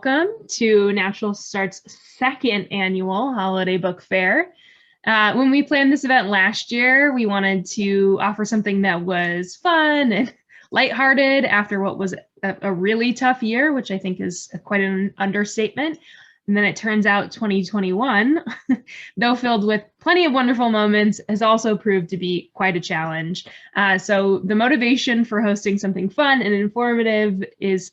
welcome to National Start's second annual holiday book fair. When we planned this event last year, we wanted to offer something that was fun and lighthearted after what was a really tough year, which I think is quite an understatement. And then it turns out 2021, though filled with plenty of wonderful moments, has also proved to be quite a challenge. So the motivation for hosting something fun and informative is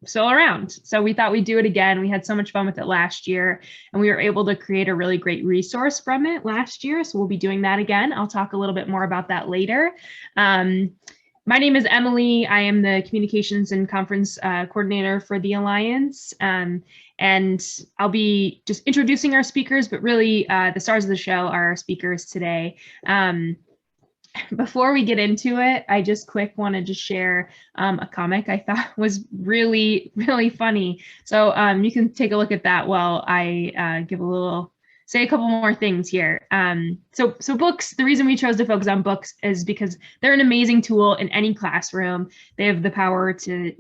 still around. So we thought we'd do it again. We had so much fun with it last year, and we were able to create a really great resource from it last year. So we'll be doing that again. I'll talk a little bit more about that later. My name is Emily. I am the Communications and Conference Coordinator for the Alliance. And I'll be just introducing our speakers, but really the stars of the show are our speakers today. Before we get into it, I just wanted to share a comic I thought was really, really funny. So you can take a look at that while I say a couple more things here. So books, the reason we chose to focus on books is because they're an amazing tool in any classroom. They have the power to,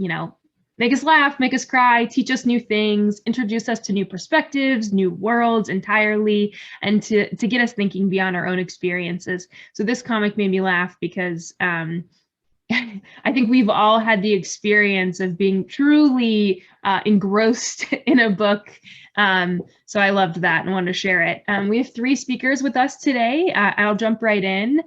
make us laugh, make us cry, teach us new things, introduce us to new perspectives, new worlds entirely, and to get us thinking beyond our own experiences. So this comic made me laugh because I think we've all had the experience of being truly engrossed in a book. So I loved that and wanted to share it. We have 3 speakers with us today. I'll jump right in.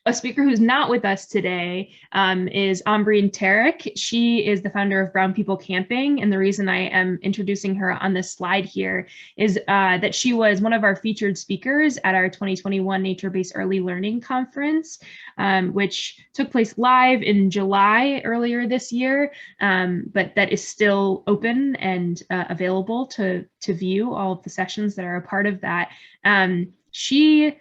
A speaker who's not with us today is Ambreen Tarek. She is the founder of Brown People Camping, and the reason I am introducing her on this slide here is that she was one of our featured speakers at our 2021 Nature-Based Early Learning Conference, which took place live in July earlier this year, but that is still open and available to view all of the sessions that are a part of that. She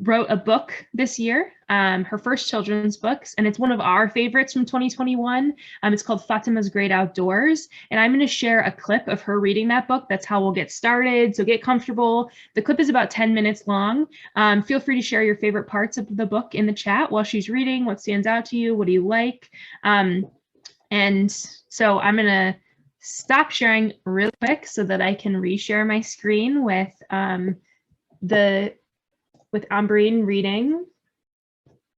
wrote a book this year, her first children's books, and it's one of our favorites from 2021. It's called Fatima's Great Outdoors, and I'm going to share a clip of her reading that book. That's how we'll get started, so get comfortable. The clip is about 10 minutes long. Feel free to share your favorite parts of the book in the chat while she's reading. What stands out to you? What do you like? And so I'm going to stop sharing real quick so that I can reshare my screen with Ambreen reading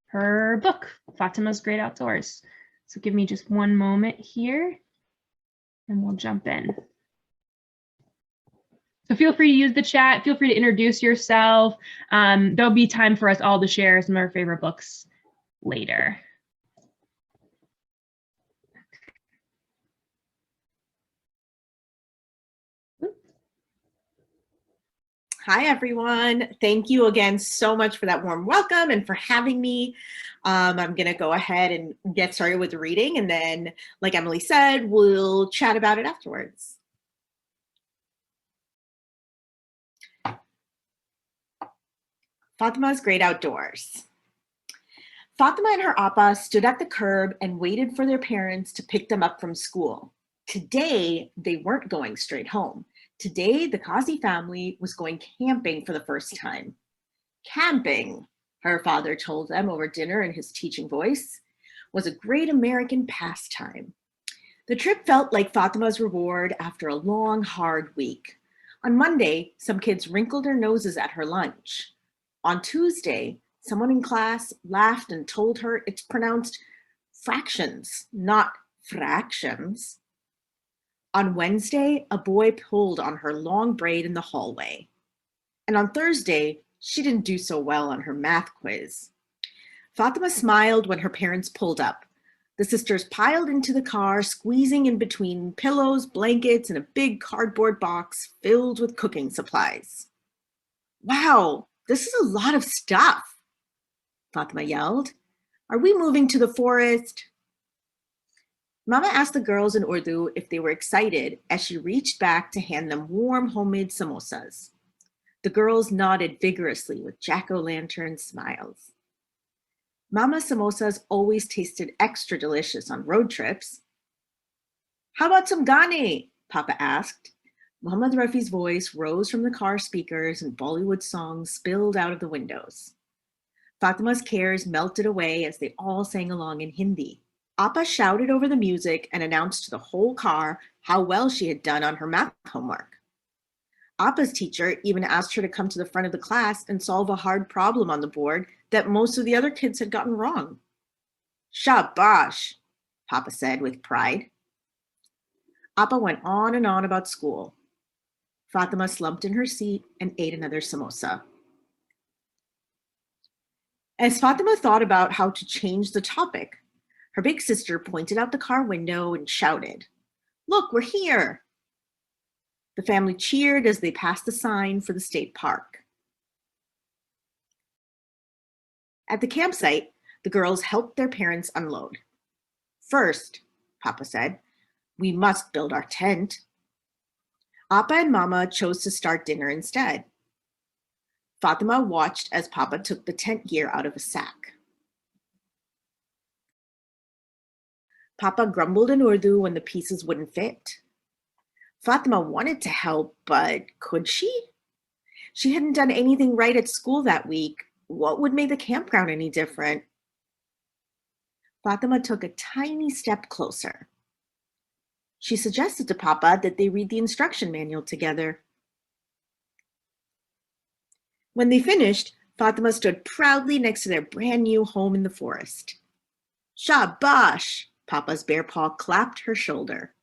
her book, Fatima's Great Outdoors. So give me just one moment here and we'll jump in. So feel free to use the chat, feel free to introduce yourself. There'll be time for us all to share some of our favorite books later. Hi, everyone. Thank you again so much for that warm welcome and for having me. I'm going to go ahead and get started with the reading, and then, like Emily said, we'll chat about it afterwards. Fatima's Great Outdoors. Fatima and her appa stood at the curb and waited for their parents to pick them up from school. Today, they weren't going straight home. Today, the Kazi family was going camping for the first time. Camping, her father told them over dinner in his teaching voice, was a great American pastime. The trip felt like Fatima's reward after a long, hard week. On Monday, some kids wrinkled their noses at her lunch. On Tuesday, someone in class laughed and told her it's pronounced fractions, not fractions. On Wednesday, a boy pulled on her long braid in the hallway. And on Thursday, she didn't do so well on her math quiz. Fatima smiled when her parents pulled up. The sisters piled into the car, squeezing in between pillows, blankets, and a big cardboard box filled with cooking supplies. "Wow, this is a lot of stuff," Fatima yelled. "Are we moving to the forest?" Mama asked the girls in Urdu if they were excited as she reached back to hand them warm homemade samosas. The girls nodded vigorously with jack-o'-lantern smiles. Mama's samosas always tasted extra delicious on road trips. "How about some Ghani?" Papa asked. Muhammad Rafi's voice rose from the car speakers and Bollywood songs spilled out of the windows. Fatima's cares melted away as they all sang along in Hindi. Appa shouted over the music and announced to the whole car how well she had done on her math homework. Appa's teacher even asked her to come to the front of the class and solve a hard problem on the board that most of the other kids had gotten wrong. Shabash, Papa said with pride. Appa went on and on about school. Fatima slumped in her seat and ate another samosa. As Fatima thought about how to change the topic, her big sister pointed out the car window and shouted, "Look, we're here!" The family cheered as they passed the sign for the state park. At the campsite, the girls helped their parents unload. "First," Papa said, "we must build our tent." Appa and Mama chose to start dinner instead. Fatima watched as Papa took the tent gear out of a sack. Papa grumbled in Urdu when the pieces wouldn't fit. Fatima wanted to help, but could she? She hadn't done anything right at school that week. What would make the campground any different? Fatima took a tiny step closer. She suggested to Papa that they read the instruction manual together. When they finished, Fatima stood proudly next to their brand new home in the forest. "Shabash!" Papa's bear paw clapped her shoulder.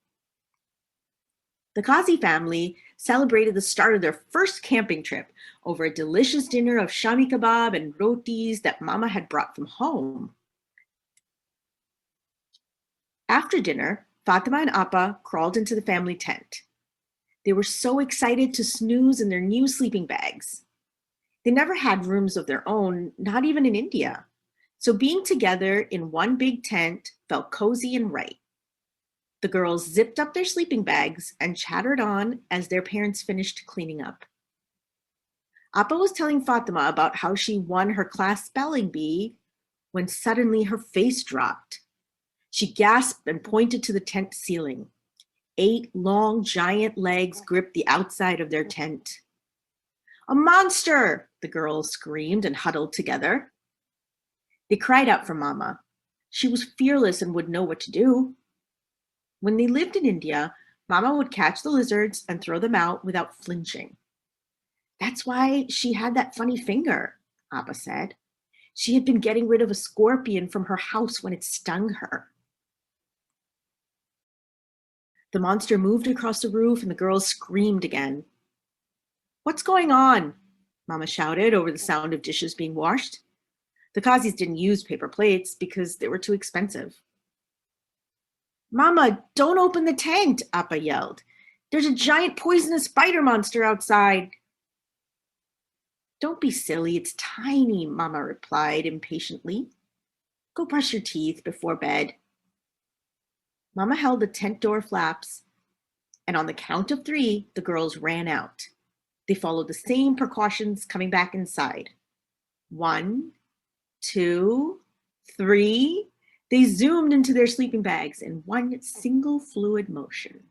The Kazi family celebrated the start of their first camping trip over a delicious dinner of shami kebab and rotis that Mama had brought from home. After dinner, Fatima and Appa crawled into the family tent. They were so excited to snooze in their new sleeping bags. They never had rooms of their own, not even in India. So being together in one big tent felt cozy and right. The girls zipped up their sleeping bags and chattered on as their parents finished cleaning up. Appa was telling Fatima about how she won her class spelling bee when suddenly her face dropped. She gasped and pointed to the tent ceiling. 8 long, giant legs gripped the outside of their tent. "A monster!" the girls screamed and huddled together. They cried out for Mama. She was fearless and would know what to do. When they lived in India, Mama would catch the lizards and throw them out without flinching. "That's why she had that funny finger," Appa said. "She had been getting rid of a scorpion from her house when it stung her." The monster moved across the roof and the girls screamed again. "What's going on?" Mama shouted over the sound of dishes being washed. The Kazis didn't use paper plates because they were too expensive. "Mama, don't open the tent," Appa yelled. "There's a giant poisonous spider monster outside." "Don't be silly, it's tiny," Mama replied impatiently. "Go brush your teeth before bed." Mama held the tent door flaps, and on the count of 3, the girls ran out. They followed the same precautions coming back inside. 1, 2, 3. They zoomed into their sleeping bags in one single fluid motion.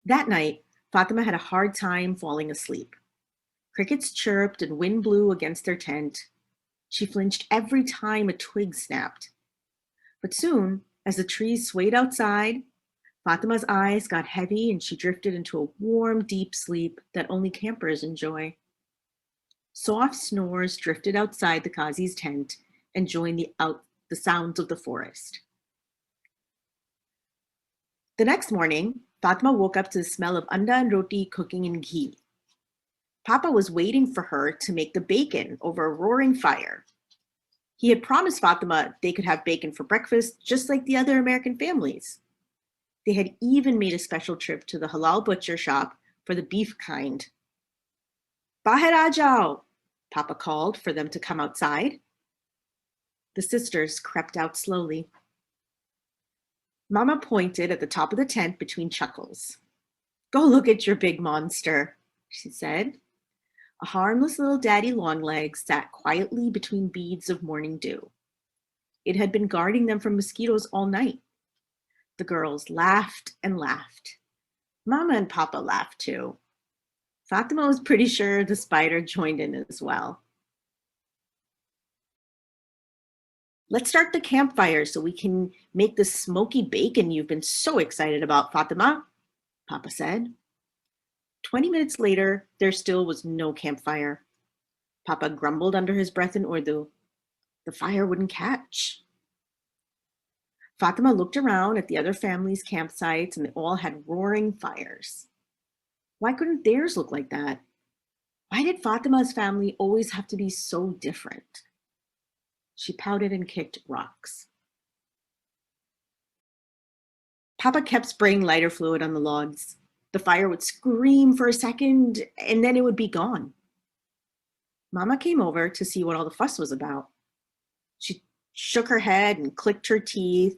That night, Fatima had a hard time falling asleep. Crickets chirped and wind blew against their tent. She flinched every time a twig snapped. But soon, as the trees swayed outside, Fatima's eyes got heavy and she drifted into a warm, deep sleep that only campers enjoy. Soft snores drifted outside the Kazi's tent and joined the sounds of the forest. The next morning, Fatima woke up to the smell of anda and roti cooking in ghee. Papa was waiting for her to make the bacon over a roaring fire. He had promised Fatima they could have bacon for breakfast just like the other American families. They had even made a special trip to the halal butcher shop for the beef kind. "Bahar aa jao," Papa called for them to come outside. The sisters crept out slowly. Mama pointed at the top of the tent between chuckles. "Go look at your big monster," she said. A harmless little daddy longlegs sat quietly between beads of morning dew. It had been guarding them from mosquitoes all night. The girls laughed and laughed. Mama and Papa laughed too. Fatima was pretty sure the spider joined in as well. Let's start the campfire so we can make the smoky bacon you've been so excited about, Fatima, Papa said. 20 minutes later, there still was no campfire. Papa grumbled under his breath in Urdu. The fire wouldn't catch. Fatima looked around at the other families' campsites and they all had roaring fires. Why couldn't theirs look like that? Why did Fatima's family always have to be so different? She pouted and kicked rocks. Papa kept spraying lighter fluid on the logs. The fire would scream for a second and then it would be gone. Mama came over to see what all the fuss was about. She shook her head and clicked her teeth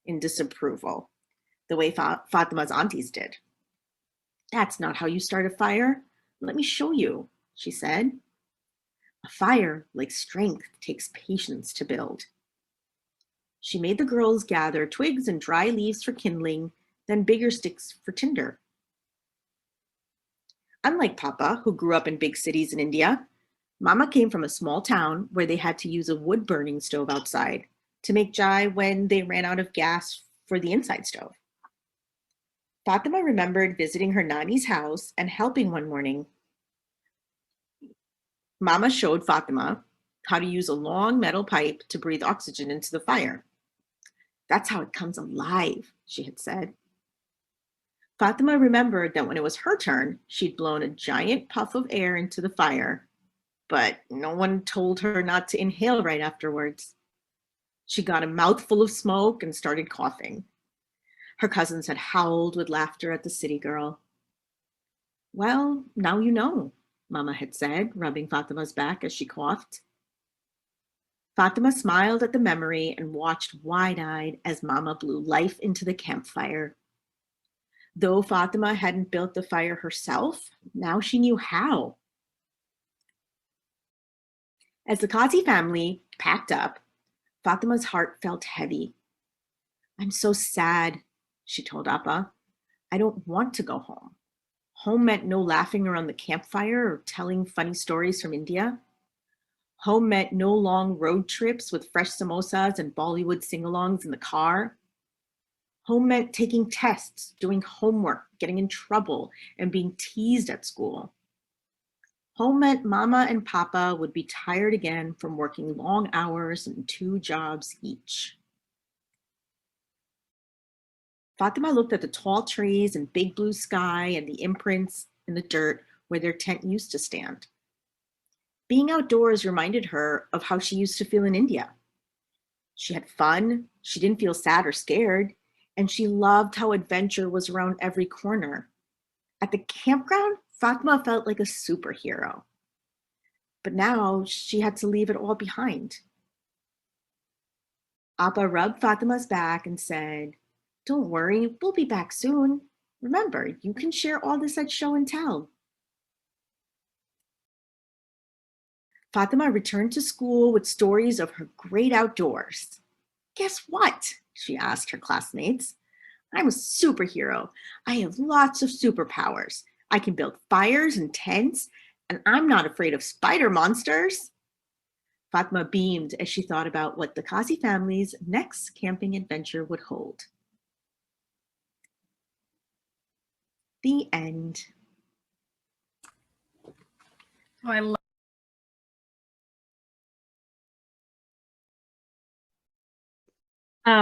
in disapproval, the way Fatima's aunties did. That's not how you start a fire. Let me show you, she said. A fire, like strength, takes patience to build. She made the girls gather twigs and dry leaves for kindling, then bigger sticks for tinder. Unlike Papa, who grew up in big cities in India, Mama came from a small town where they had to use a wood-burning stove outside to make chai when they ran out of gas for the inside stove. Fatima remembered visiting her Nani's house and helping one morning. Mama showed Fatima how to use a long metal pipe to breathe oxygen into the fire. That's how it comes alive, she had said. Fatima remembered that when it was her turn, she'd blown a giant puff of air into the fire, but no one told her not to inhale right afterwards. She got a mouthful of smoke and started coughing. Her cousins had howled with laughter at the city girl. Well, now you know, Mama had said, rubbing Fatima's back as she coughed. Fatima smiled at the memory and watched wide-eyed as Mama blew life into the campfire. Though Fatima hadn't built the fire herself, now she knew how. As the Kazi family packed up, Fatima's heart felt heavy. I'm so sad, she told Appa. I don't want to go home. Home meant no laughing around the campfire or telling funny stories from India. Home meant no long road trips with fresh samosas and Bollywood sing-alongs in the car. Home meant taking tests, doing homework, getting in trouble, and being teased at school. Home meant Mama and Papa would be tired again from working long hours and 2 jobs each. Fatima looked at the tall trees and big blue sky and the imprints in the dirt where their tent used to stand. Being outdoors reminded her of how she used to feel in India. She had fun, she didn't feel sad or scared, and she loved how adventure was around every corner. At the campground, Fatima felt like a superhero. But now she had to leave it all behind. Appa rubbed Fatima's back and said, Don't worry, we'll be back soon. Remember, you can share all this at show and tell. Fatima returned to school with stories of her great outdoors. Guess what? She asked her classmates. I'm a superhero. I have lots of superpowers. I can build fires and tents, and I'm not afraid of spider monsters. Fatima beamed as she thought about what the Kazi family's next camping adventure would hold. The end. Oh, I love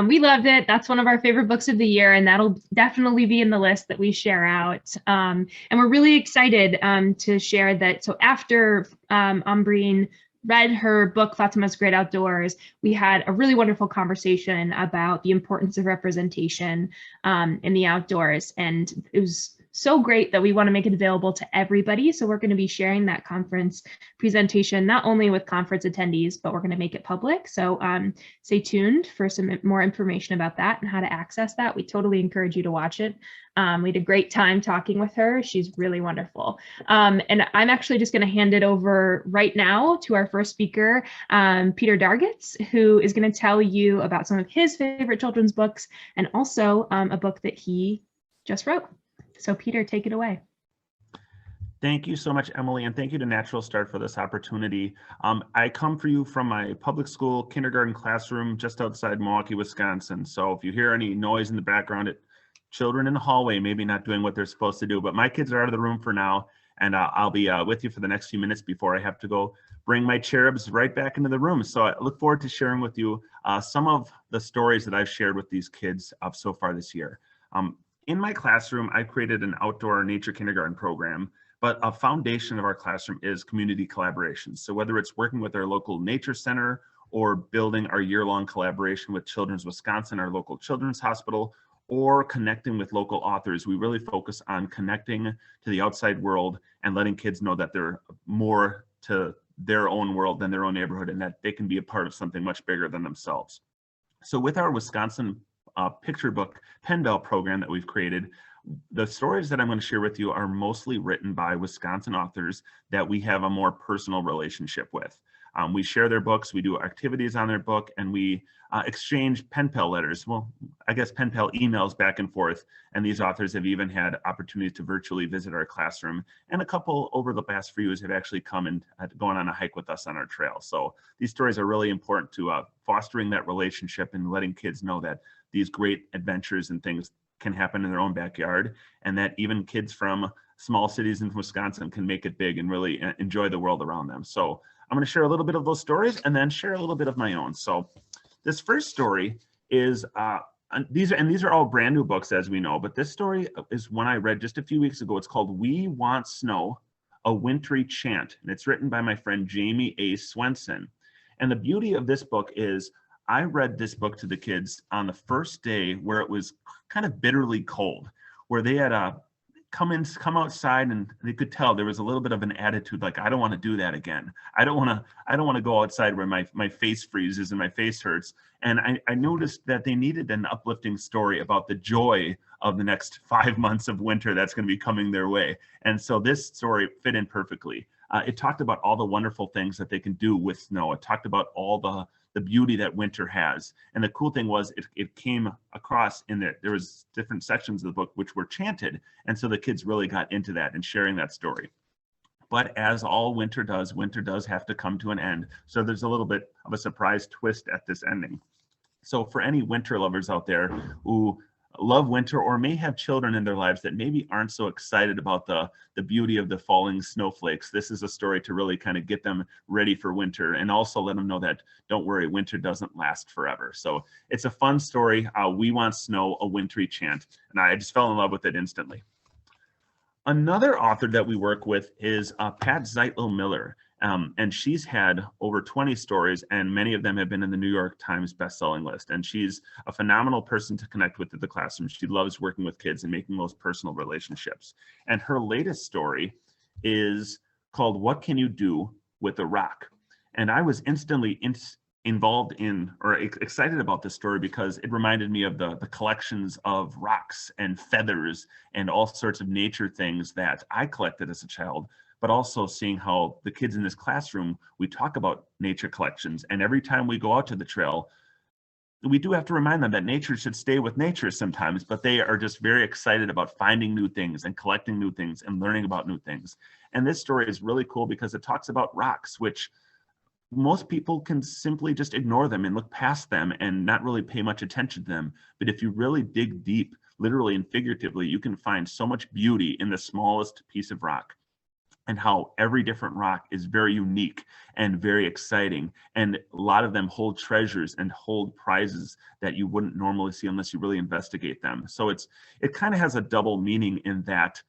we loved it. That's one of our favorite books of the year, and that'll definitely be in the list that we share out. And we're really excited to share that. So after Umbreen read her book, Fatima's Great Outdoors, we had a really wonderful conversation about the importance of representation in the outdoors. And it was so great that we want to make it available to everybody. So we're going to be sharing that conference presentation, not only with conference attendees, but we're going to make it public. So stay tuned for some more information about that and how to access that. We totally encourage you to watch it. We had a great time talking with her. She's really wonderful. And I'm actually just going to hand it over right now to our first speaker, Peter Dargitz, who is going to tell you about some of his favorite children's books and also a book that he just wrote. So Peter, take it away. Thank you so much, Emily, and thank you to Natural Start for this opportunity. I come for you from my public school kindergarten classroom just outside Milwaukee, Wisconsin. So if you hear any noise in the background, children in the hallway maybe not doing what they're supposed to do, but my kids are out of the room for now, and I'll be with you for the next few minutes before I have to go bring my cherubs right back into the room. So I look forward to sharing with you some of the stories that I've shared with these kids so far this year. In my classroom, I created an outdoor nature kindergarten program, but a foundation of our classroom is community collaboration. So whether it's working with our local nature center or building our year-long collaboration with Children's Wisconsin, our local children's hospital, or connecting with local authors, we really focus on connecting to the outside world and letting kids know that they're more to their own world than their own neighborhood, and that they can be a part of something much bigger than themselves. So with our Wisconsin picture book pen belt program that we've created, the stories that I'm going to share with you are mostly written by Wisconsin authors that we have a more personal relationship with. We share their books, we do activities on their book, and we exchange pen pal letters. Well, I guess pen pal emails back and forth. And these authors have even had opportunities to virtually visit our classroom. And a couple over the past few years have actually come and gone on a hike with us on our trail. So these stories are really important to fostering that relationship and letting kids know that these great adventures and things can happen in their own backyard, and that even kids from small cities in Wisconsin can make it big and really enjoy the world around them. So I'm going to share a little bit of those stories and then share a little bit of my own. So this first story is, these are all brand new books, as we know, but this story is one I read just a few weeks ago. It's called We Want Snow, A Wintry Chant, and it's written by my friend Jamie A. Swenson. And the beauty of this book is I read this book to the kids on the first day where it was kind of bitterly cold, where they had come outside, and they could tell there was a little bit of an attitude like, I don't want to do that again. I don't want to go outside where my face freezes and my face hurts. And I noticed that they needed an uplifting story about the joy of the next 5 months of winter that's going to be coming their way. And so this story fit in perfectly. It talked about all the wonderful things that they can do with snow. It talked about all the beauty that winter has. And the cool thing was it came across in there was different sections of the book which were chanted. And so the kids really got into that and sharing that story. But as all winter does have to come to an end. So there's a little bit of a surprise twist at this ending. So for any winter lovers out there who love winter or may have children in their lives that maybe aren't so excited about the beauty of the falling snowflakes, this is a story to really kind of get them ready for winter and also let them know that, don't worry, winter doesn't last forever. So it's a fun story. We Want Snow, A Wintry Chant. And I just fell in love with it instantly. Another author that we work with is Pat Zeitler-Miller. And she's had over 20 stories, and many of them have been in the New York Times bestselling list. And she's a phenomenal person to connect with in the classroom. She loves working with kids and making those personal relationships. And her latest story is called What Can You Do with a Rock? And I was instantly involved in or excited about this story because it reminded me of the collections of rocks and feathers and all sorts of nature things that I collected as a child, but also seeing how the kids in this classroom, we talk about nature collections. And every time we go out to the trail, we do have to remind them that nature should stay with nature sometimes, but they are just very excited about finding new things and collecting new things and learning about new things. And this story is really cool because it talks about rocks, which most people can simply just ignore them and look past them and not really pay much attention to them. But if you really dig deep, literally and figuratively, you can find so much beauty in the smallest piece of rock, and how every different rock is very unique and very exciting. And a lot of them hold treasures and hold prizes that you wouldn't normally see unless you really investigate them. So it kind of has a double meaning in that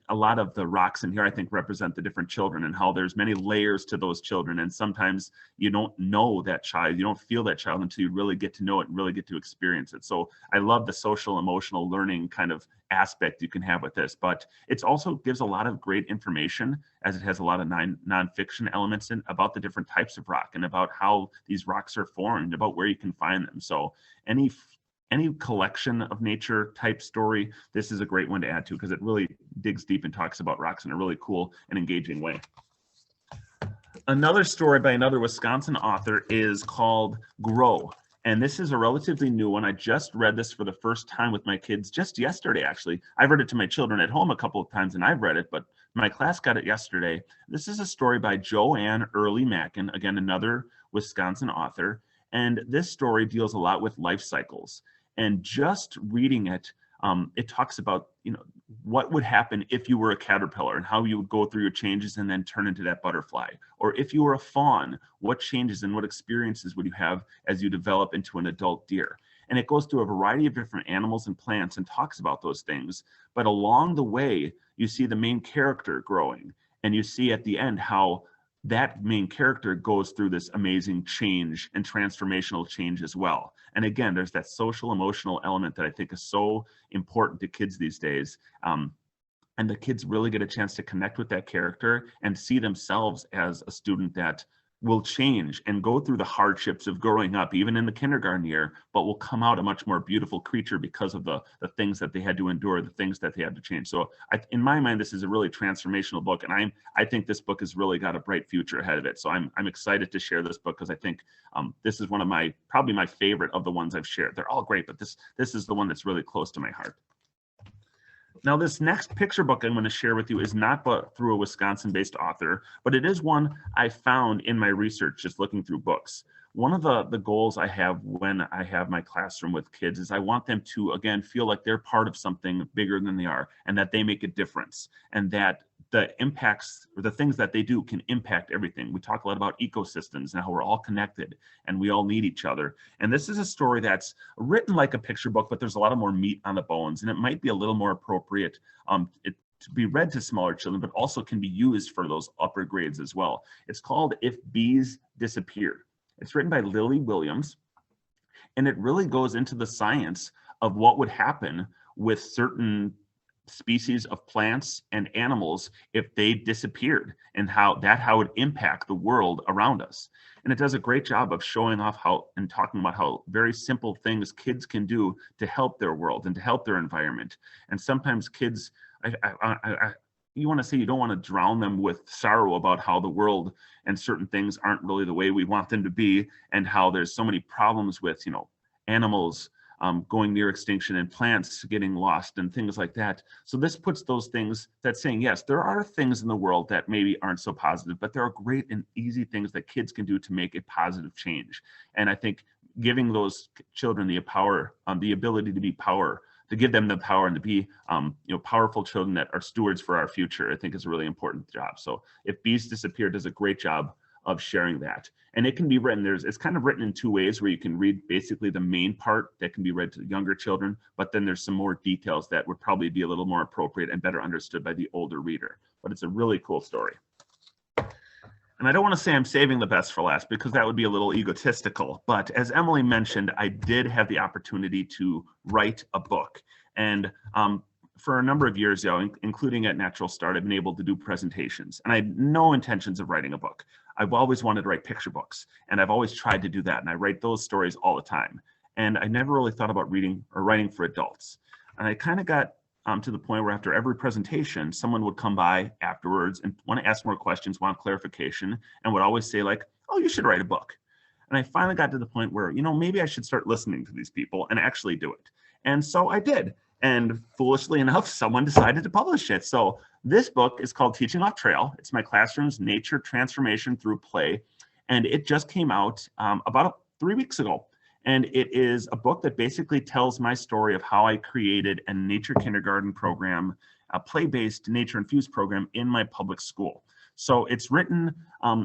a lot of the rocks in here, I think, represent the different children and how there's many layers to those children. And sometimes you don't know that child, you don't feel that child until you really get to know it and really get to experience it. So I love the social, emotional learning kind of aspect you can have with this, but it also gives a lot of great information, as it has a lot of nonfiction elements in about the different types of rock and about how these rocks are formed, about where you can find them. So any collection of nature type story, this is a great one to add to because it really digs deep and talks about rocks in a really cool and engaging way. Another story by another Wisconsin author is called Grow. And this is a relatively new one. I just read this for the first time with my kids just yesterday, actually. I've read it to my children at home a couple of times and I've read it, but my class got it yesterday. This is a story by Joanne Early Mackin, again, another Wisconsin author. And this story deals a lot with life cycles. And just reading it, it talks about, what would happen if you were a caterpillar and how you would go through your changes and then turn into that butterfly. Or if you were a fawn, what changes and what experiences would you have as you develop into an adult deer? And it goes through a variety of different animals and plants and talks about those things. But along the way, you see the main character growing, and you see at the end how that main character goes through this amazing change and transformational change as well. And again, there's that social emotional element that I think is so important to kids these days. And the kids really get a chance to connect with that character and see themselves as a student that will change and go through the hardships of growing up, even in the kindergarten year, but will come out a much more beautiful creature because of the things that they had to endure, the things that they had to change. So in my mind, this is a really transformational book. And I think this book has really got a bright future ahead of it. So I'm excited to share this book because I think this is one of probably my favorite of the ones I've shared. They're all great, but this is the one that's really close to my heart. Now, this next picture book I'm going to share with you is not but through a Wisconsin-based author, but it is one I found in my research just looking through books. One of the goals I have when I have my classroom with kids is I want them to, again, feel like they're part of something bigger than they are and that they make a difference and that the impacts or the things that they do can impact everything. We talk a lot about ecosystems and how we're all connected and we all need each other. And this is a story that's written like a picture book, but there's a lot of more meat on the bones, and it might be a little more appropriate to be read to smaller children, but also can be used for those upper grades as well. It's called If Bees Disappeared. It's written by Lily Williams, and it really goes into the science of what would happen with certain species of plants and animals if they disappeared and how it would impact the world around us. And it does a great job of showing off how and talking about how very simple things kids can do to help their world and to help their environment. And sometimes kids, you want to say you don't want to drown them with sorrow about how the world and certain things aren't really the way we want them to be, and how there's so many problems with, animals going near extinction and plants getting lost and things like that. So this puts those things that's saying, yes, there are things in the world that maybe aren't so positive, but there are great and easy things that kids can do to make a positive change. And I think giving those children the power, the ability to be to give them the power and to be powerful children that are stewards for our future, I think is a really important job. So If Bees Disappear does a great job of sharing that. And it can be written, it's kind of written in two ways where you can read basically the main part that can be read to younger children, but then there's some more details that would probably be a little more appropriate and better understood by the older reader. But it's a really cool story. And I don't want to say I'm saving the best for last because that would be a little egotistical, but as Emily mentioned, I did have the opportunity to write a book. And for a number of years, including at Natural Start, I've been able to do presentations, and I had no intentions of writing a book. I've always wanted to write picture books, and I've always tried to do that, and I write those stories all the time. And I never really thought about reading or writing for adults. And I kind of got to the point where after every presentation, someone would come by afterwards and want to ask more questions, want clarification, and would always say like, oh, you should write a book. And I finally got to the point where, maybe I should start listening to these people and actually do it. And so I did. And foolishly enough, someone decided to publish it. So this book is called Teaching Off Trail. It's my classroom's nature transformation through play. And it just came out about 3 weeks ago. And it is a book that basically tells my story of how I created a nature kindergarten program, a play-based nature-infused program in my public school. So it's written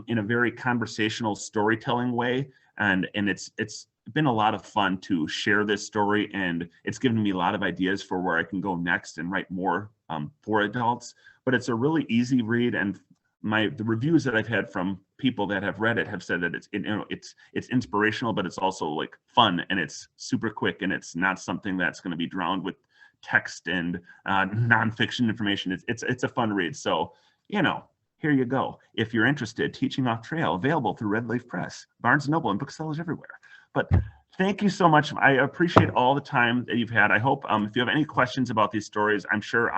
in a very conversational storytelling way. And it's been a lot of fun to share this story, and it's given me a lot of ideas for where I can go next and write more for adults. But it's a really easy read, and the reviews that I've had from people that have read it have said that it's inspirational, but it's also like fun, and it's super quick, and it's not something that's going to be drowned with text and nonfiction information. It's a fun read. So here you go. If you're interested, Teaching Off Trail, available through Red Leaf Press, Barnes & Noble, and booksellers everywhere. But thank you so much. I appreciate all the time that you've had. I hope if you have any questions about these stories, I'm sure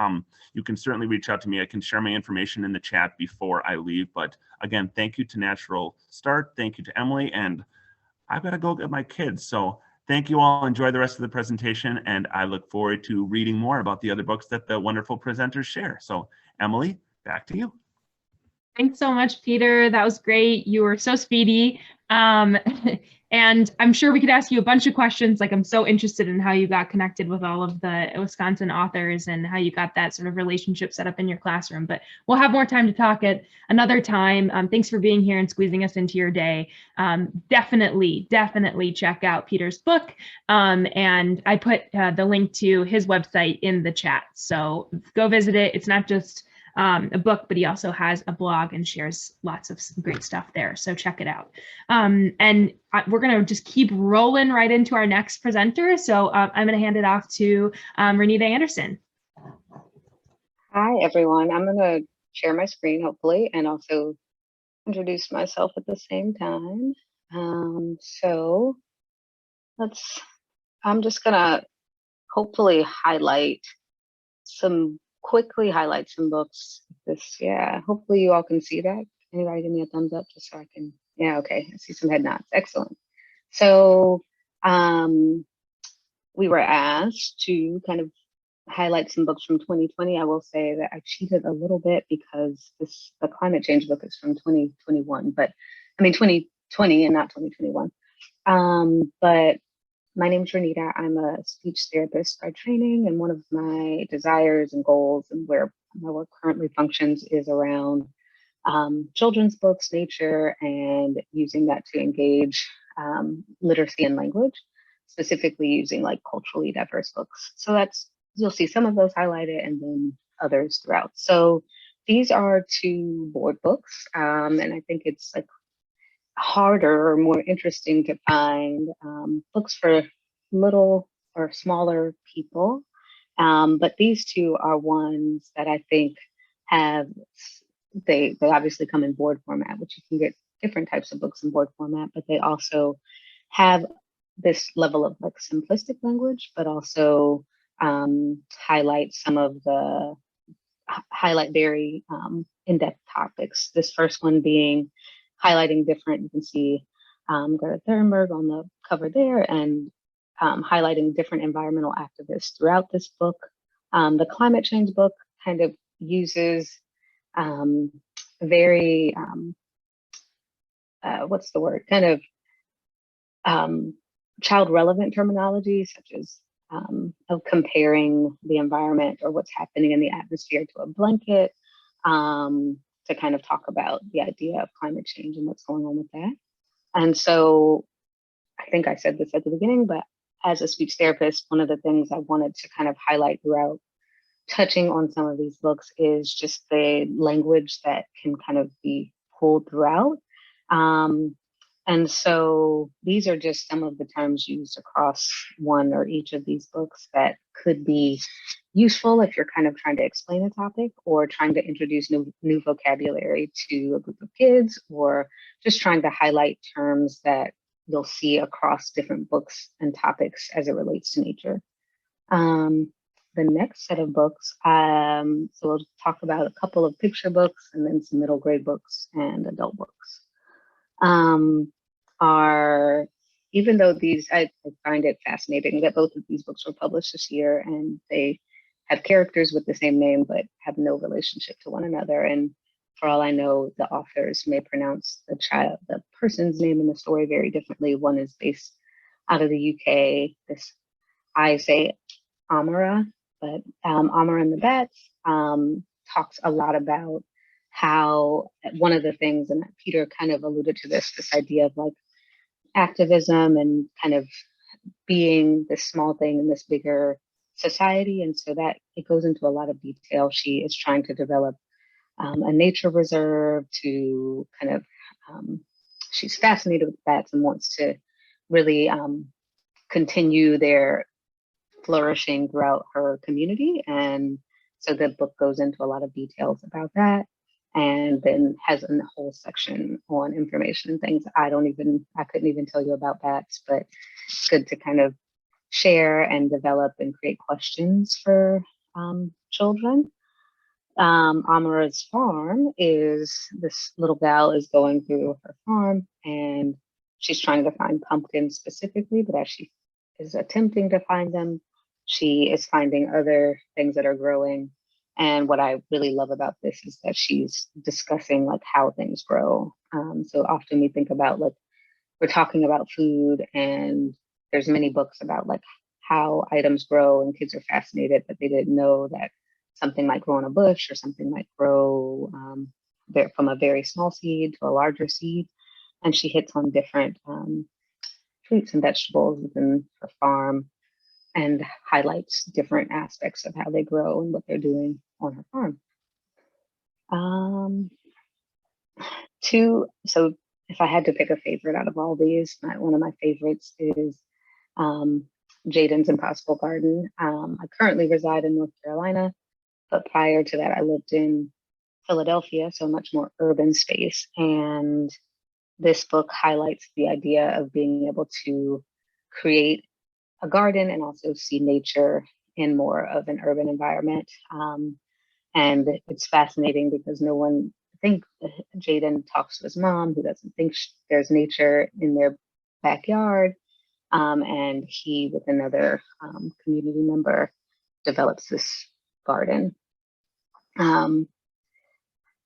you can certainly reach out to me. I can share my information in the chat before I leave. But again, thank you to Natural Start. Thank you to Emily. And I've got to go get my kids. So thank you all. Enjoy the rest of the presentation. And I look forward to reading more about the other books that the wonderful presenters share. So Emily, back to you. Thanks so much, Peter. That was great. You were so speedy. And I'm sure we could ask you a bunch of questions. Like, I'm so interested in how you got connected with all of the Wisconsin authors and how you got that sort of relationship set up in your classroom. But we'll have more time to talk at another time. Thanks for being here and squeezing us into your day. Definitely check out Peter's book. And I put the link to his website in the chat. So go visit it. It's not just a book, but he also has a blog and shares lots of great stuff there. So check it out. And we're going to just keep rolling right into our next presenter. So I'm going to hand it off to Renita Anderson. Hi, everyone. I'm going to share my screen, hopefully, and also introduce myself at the same time. So I'm just going to hopefully quickly highlight some books. Hopefully you all can see that. Anybody give me a thumbs up just so I can, yeah, okay, I see some head nods, excellent. So we were asked to kind of highlight some books from 2020. I will say that I cheated a little bit because the climate change book is from 2021, but I mean 2020 and not 2021. But my name's Renita. I'm a speech therapist by training, and one of my desires and goals and where my work currently functions is around children's books, nature, and using that to engage literacy and language, specifically using like culturally diverse books. So you'll see some of those highlighted and then others throughout. So these are 2 board books, and I think it's like harder or more interesting to find books for little or smaller people. But these 2 are ones that I think they obviously come in board format, which you can get different types of books in board format, but they also have this level of like simplistic language, but also highlight very in-depth topics. This first one being highlighting different, you can see Greta Thunberg on the cover there, and highlighting different environmental activists throughout this book. The climate change book kind of uses very, what's the word, kind of child relevant terminology, such as of comparing the environment or what's happening in the atmosphere to a blanket, to kind of talk about the idea of climate change and what's going on with that. And so I think I said this at the beginning, but as a speech therapist, one of the things I wanted to kind of highlight throughout touching on some of these books is just the language that can kind of be pulled throughout. And so these are just some of the terms used across one or each of these books that could be useful if you're kind of trying to explain a topic or trying to introduce new vocabulary to a group of kids, or just trying to highlight terms that you'll see across different books and topics as it relates to nature. The next set of books, so we'll talk about a couple of picture books and then some middle grade books and adult books. Even though I find it fascinating that both of these books were published this year and they have characters with the same name but have no relationship to one another. And for all I know, the authors may pronounce the person's name in the story very differently. One is based out of the UK. I say Amara, but Amara and the Bats talks a lot about how one of the things, and Peter kind of alluded to this idea of like activism and kind of being this small thing in this bigger society. And so that it goes into a lot of detail. She is trying to develop a nature reserve to kind of, she's fascinated with bats and wants to really continue their flourishing throughout her community. And so the book goes into a lot of details about that, and then has a whole section on information and things I couldn't even tell you about bats, but it's good to kind of share and develop and create questions for children. Amara's farm is, this little gal is going through her farm and she's trying to find pumpkins specifically, but as she is attempting to find them, she is finding other things that are growing. And what I really love about this is that she's discussing like how things grow. So often we think about like, we're talking about food, and there's many books about like how items grow, and kids are fascinated, but they didn't know that something might grow in a bush, or something might grow from a very small seed to a larger seed. And she hits on different fruits and vegetables within her farm, and highlights different aspects of how they grow and what they're doing on her farm. So if I had to pick a favorite out of all these, one of my favorites is Jaden's Impossible Garden. I currently reside in North Carolina, but prior to that, I lived in Philadelphia, so much more urban space. And this book highlights the idea of being able to create a garden and also see nature in more of an urban environment. And it's fascinating because I think Jaden talks to his mom, who doesn't think there's nature in their backyard. And he, with another community member, develops this garden.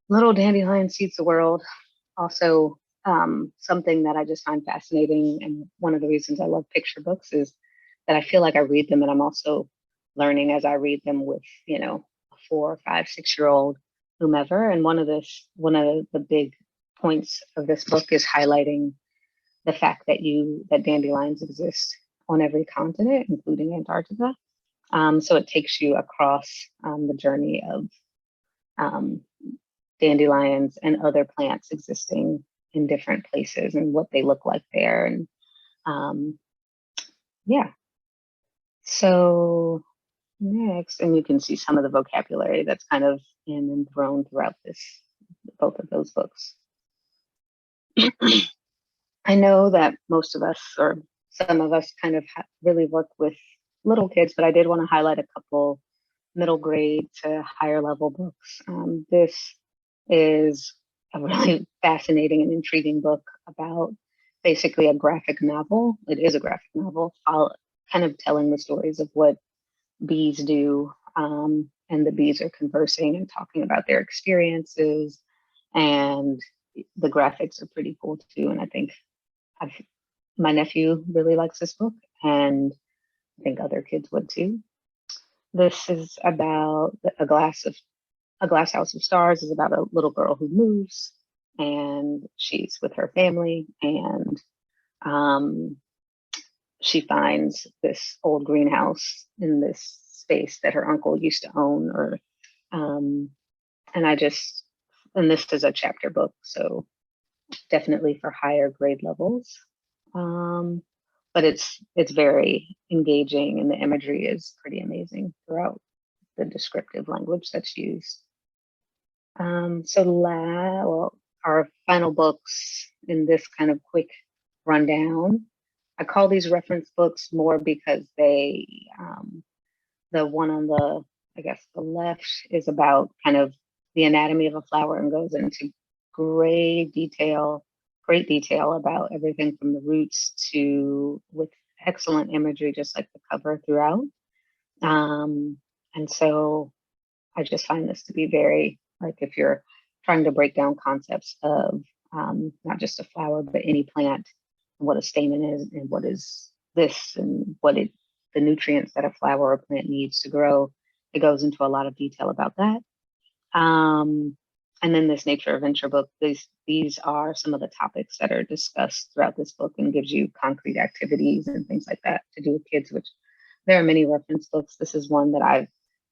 Little Dandelion Seeds the World. Also, something that I just find fascinating, and one of the reasons I love picture books is that I feel like I read them and I'm also learning as I read them with, a 4, 5, 6-year-old, whomever. And one of the big points of this book is highlighting the fact that dandelions exist on every continent, including Antarctica. So it takes you across the journey of dandelions and other plants existing in different places and what they look like there. And yeah. So next, and you can see some of the vocabulary that's kind of in and thrown throughout both of those books. I know that most of us, or some of us, kind of really work with little kids, but I did want to highlight a couple middle grade to higher level books. This is a really fascinating and intriguing book about basically a graphic novel. It is a graphic novel, kind of telling the stories of what bees do, and the bees are conversing and talking about their experiences, and the graphics are pretty cool too. And I think my nephew really likes this book, and I think other kids would too. This is about A Glass House of Stars is about a little girl who moves, and she's with her family, and she finds this old greenhouse in this space that her uncle used to own, and this is a chapter book, so definitely for higher grade levels. But it's very engaging, and the imagery is pretty amazing throughout the descriptive language that's used. Our final books in this kind of quick rundown, I call these reference books more because the one on the left is about kind of the anatomy of a flower and goes into great detail about everything from the roots with excellent imagery, just like the cover throughout. And so I just find this to be very, like, if you're trying to break down concepts of not just a flower, but any plant, and what a stamen is, and what is this, and the nutrients that a flower or plant needs to grow, it goes into a lot of detail about that. And then this nature adventure book, these are some of the topics that are discussed throughout this book, and gives you concrete activities and things like that to do with kids, which there are many reference books. This is one that I've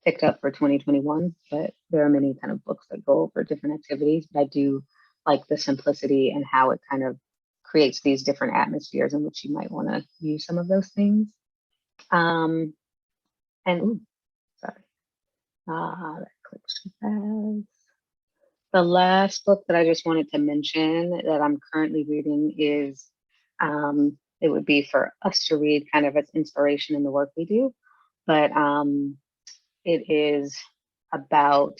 picked up for 2021, but there are many kind of books that go over different activities. But I do like the simplicity and how it kind of creates these different atmospheres in which you might want to use some of those things. That clicks too fast. The last book that I just wanted to mention that I'm currently reading is, it would be for us to read kind of as inspiration in the work we do, but it is about,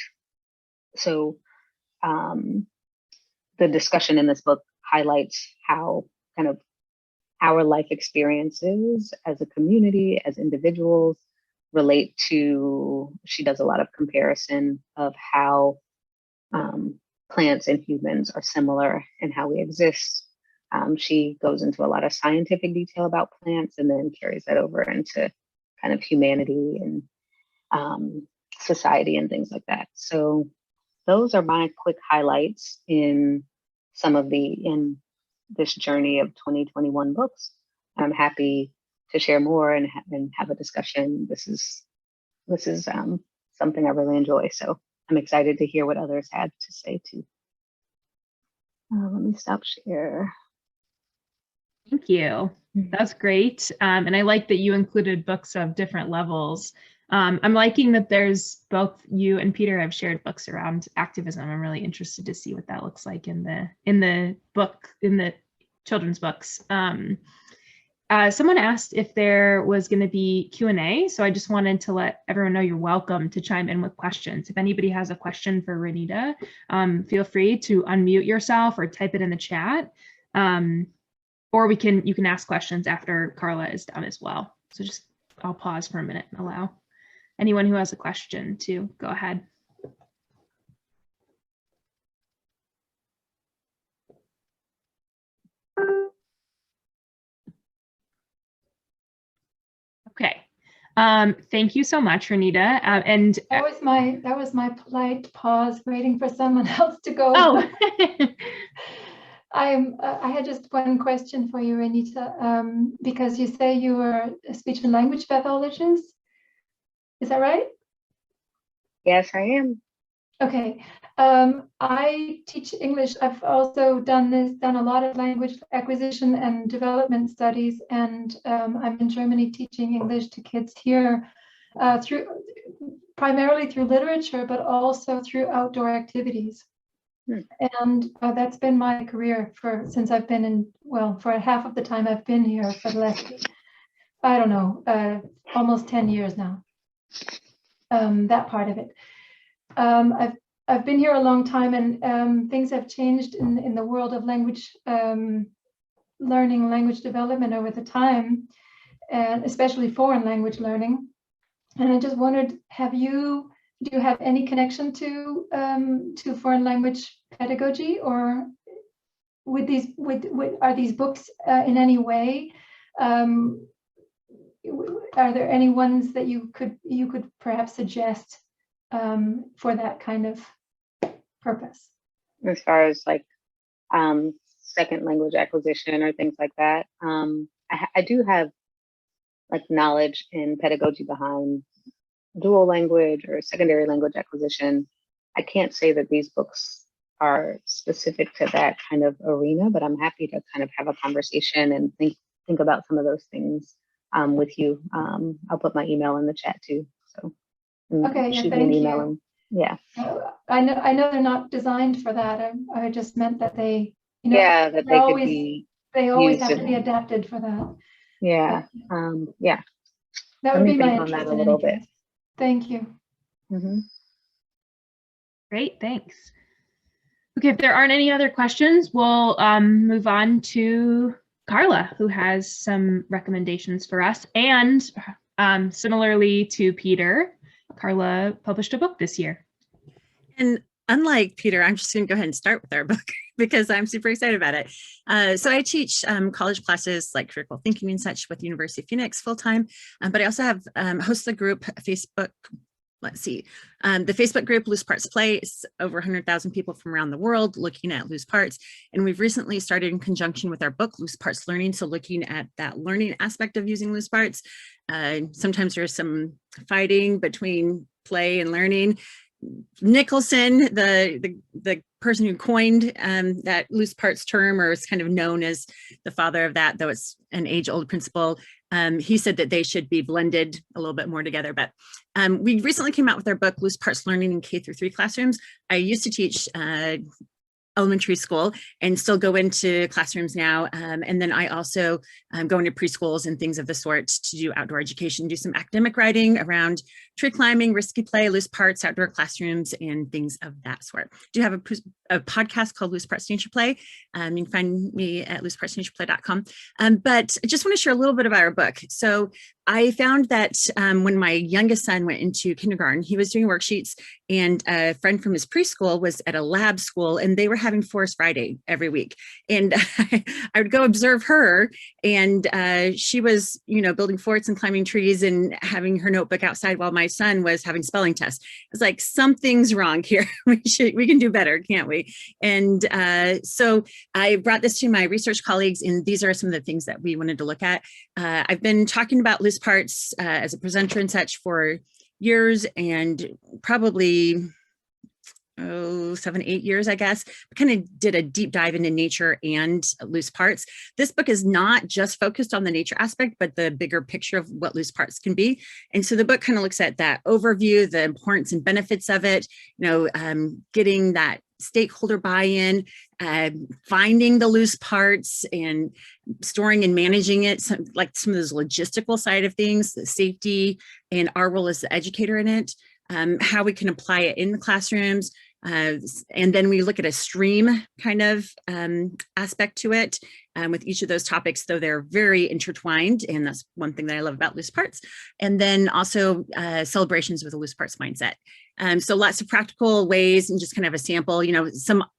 the discussion in this book highlights how kind of our life experiences as a community, as individuals, relate to, she does a lot of comparison of how plants and humans are similar and how we exist. She goes into a lot of scientific detail about plants and then carries that over into kind of humanity and society and things like that. So those are my quick highlights in this journey of 2021 books. I'm happy to share more and have a discussion. This is something I really enjoy. So I'm excited to hear what others had to say too. Let me stop share. Thank you. That's great. And I like that you included books of different levels. I'm liking that there's both you and Peter have shared books around activism. I'm really interested to see what that looks like in the children's books. Someone asked if there was going to be Q&A, so I just wanted to let everyone know you're welcome to chime in with questions. If anybody has a question for Renita, feel free to unmute yourself or type it in the chat. Or you can ask questions after Carla is done as well. So I'll pause for a minute and allow anyone who has a question to go ahead. Okay. Thank you so much, Renita. And that was my polite pause, waiting for someone else to go. Oh. I had just one question for you, Renita, because you say you are a speech and language pathologist. Is that right? Yes, I am. Okay. I teach English. I've also done a lot of language acquisition and development studies, and I'm in Germany teaching English to kids here primarily through literature, but also through outdoor activities. And that's been my career since I've been for half of the time I've been here for the last, I don't know, almost 10 years now. That part of it. I've been here a long time, and things have changed in the world of language learning, language development over the time, and especially foreign language learning. And I just wondered, do you have any connection to foreign language pedagogy, or are these books in any way? Are there any ones that you could perhaps suggest for that kind of purpose? As far as like second language acquisition or things like that, I do have like knowledge and pedagogy behind dual language or secondary language acquisition. I can't say that these books are specific to that kind of arena, but I'm happy to kind of have a conversation and think about some of those things with you. I'll put my email in the chat too. So okay, shoot me an email. And, yeah. I know they're not designed for that. I just meant that they, yeah, that they could be. They always have to be adapted for that. Yeah. Yeah. That would be my interest on that a little bit. Thank you. Mm-hmm. Great, thanks. Okay, if there aren't any other questions, we'll move on to Carla, who has some recommendations for us. And similarly to Peter, Carla published a book this year. And unlike Peter, I'm just going to go ahead and start with our book because I'm super excited about it. So I teach college classes like critical thinking and such with University of Phoenix full-time, but I also have host the group Facebook. Let's see, the Facebook group Loose Parts Play is over 100,000 people from around the world looking at loose parts. And we've recently started in conjunction with our book, Loose Parts Learning. So looking at that learning aspect of using loose parts. Sometimes there's some fighting between play and learning. Nicholson, the person who coined that loose parts term, or is kind of known as the father of that, though it's an age-old principle, he said that they should be blended a little bit more together. But we recently came out with our book, Loose Parts Learning in K-3 classrooms. I used to teach elementary school and still go into classrooms now. And then I also go into preschools and things of the sort to do outdoor education, do some academic writing around tree climbing, risky play, loose parts, outdoor classrooms, and things of that sort. Do have a podcast called Loose Parts Nature Play. You can find me at loosepartsnatureplay.com. But I just want to share a little bit about our book. So I found that when my youngest son went into kindergarten, he was doing worksheets, and a friend from his preschool was at a lab school, and they were having Forest Friday every week. And I would go observe her, and she was, building forts and climbing trees and having her notebook outside while my son was having spelling tests. It was like, something's wrong here. We can do better, can't we? And so I brought this to my research colleagues, and these are some of the things that we wanted to look at. I've been talking about loose parts as a presenter and such for years, and probably 7, 8 years, I guess. I kind of did a deep dive into nature and loose parts. This book is not just focused on the nature aspect, but the bigger picture of what loose parts can be. And so the book kind of looks at that overview, the importance and benefits of it, getting that stakeholder buy-in, finding the loose parts and storing and managing it, like some of those logistical side of things, the safety, and our role as the educator in it, how we can apply it in the classrooms. And then we look at a stream kind of aspect to it with each of those topics, though they're very intertwined. And that's one thing that I love about loose parts. And then also celebrations with a loose parts mindset. So lots of practical ways, and just kind of a sample,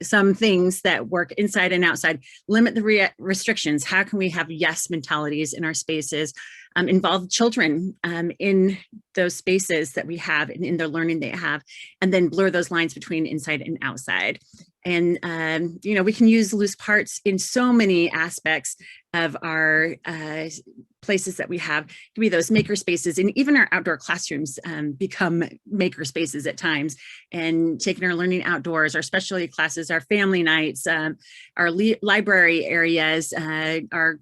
some things that work inside and outside. Limit the restrictions. How can we have yes mentalities in our spaces? Involve children in those spaces that we have and in their learning they have, and then blur those lines between inside and outside. And, we can use loose parts in so many aspects of our places that we have. It can be those maker spaces, and even our outdoor classrooms become maker spaces at times, and taking our learning outdoors, our specialty classes, our family nights, our library areas, our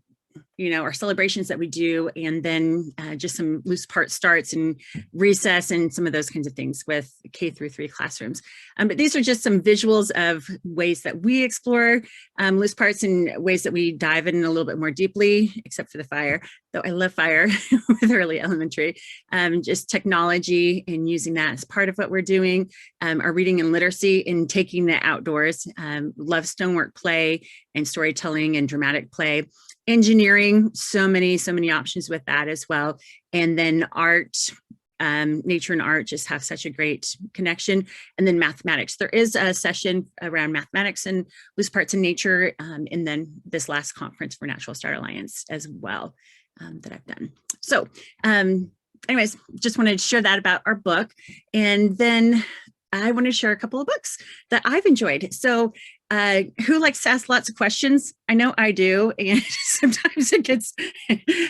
celebrations that we do, and then just some loose part starts and recess and some of those kinds of things with K-3 classrooms. But these are just some visuals of ways that we explore loose parts and ways that we dive in a little bit more deeply, except for the fire, though I love fire with early elementary. Just technology and using that as part of what we're doing. Our reading and literacy and taking the outdoors. Love stonework play and storytelling and dramatic play. Engineering, so many options with that as well. And then art, nature and art just have such a great connection. And then mathematics. There is a session around mathematics and loose parts in nature. And then this last conference for Natural Star Alliance as well that I've done. So anyways, just wanted to share that about our book. And then I want to share a couple of books that I've enjoyed. So who likes to ask lots of questions? I know I do. And sometimes it gets,